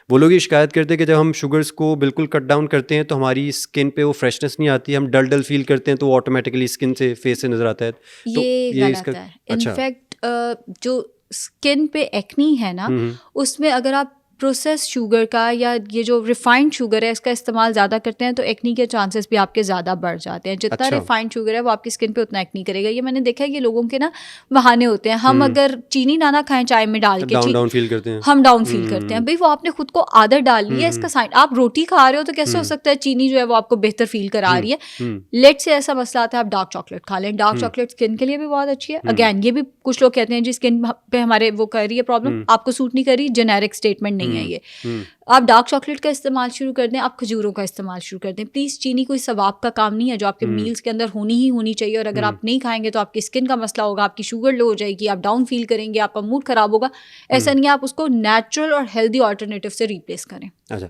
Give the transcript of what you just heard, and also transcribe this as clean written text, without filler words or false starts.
वो लोग ये शिकायत करते हैं कि जब हम शुगर्स को बिल्कुल कट डाउन करते हैं तो हमारी स्किन पे वो फ्रेशनेस नहीं आती, हम डल डल फील करते हैं, तो वो ऑटोमेटिकली स्किन से फेस से नज़र आता है। तो ये ये इसका गलत है। अच्छा। इनफैक्ट जो स्किन पे एक्नी है ना, हम्म। उसमें अगर आप प्रोसेस शुगर का या ये जो रिफाइंड शुगर है इसका इस्तेमाल ज़्यादा करते हैं तो एक्नी के चांसेस भी आपके ज़्यादा बढ़ जाते हैं। जितना अच्छा। रिफाइंड शुगर है वो आपकी स्किन पे उतना एक्नी करेगा। ये मैंने देखा है कि लोगों के ना बहाने होते हैं। हम हम्म। अगर चीनी ना खाएं चाय में डाल के, डाउन डाउन फील करते हैं। हम डाउन फील करते हैं। हम्म। भाई वो आपने खुद को आदत डाल ली है, इसका साइन। आप रोटी खा रहे हो तो कैसे हो सकता है चीनी जो है वो आपको बेहतर फील करा रही है। हम्म। लेट से ऐसा मसला आता है, आप डार्क चॉकलेट खा लें। डार्क चॉकलेट स्किन के लिए भी बहुत अच्छी है। अगेन ये भी कुछ लोग कहते हैं जी स्किन पे हमारे वो कर रही है प्रॉब्लम, आपको सूट नहीं कर रही, जेनेरिक स्टेटमेंट नहीं है ये। आप डार्क चॉकलेट का इस्तेमाल शुरू कर दें, आप खजूरों का इस्तेमाल शुरू कर दें। प्लीज़ चीनी कोई सवाब का काम नहीं है, जो आपके मील्स के अंदर होनी ही होनी चाहिए। और अगर आप नहीं खाएंगे तो आपकी स्किन का मसला होगा, आपकी शुगर लो हो जाएगी, आप डाउन फील करेंगे, आपका मूड खराब होगा। ऐसा नहीं है, आप उसको नेचुरल और हेल्दी ऑल्टरनेटिव से रिप्लेस करें। अच्छा,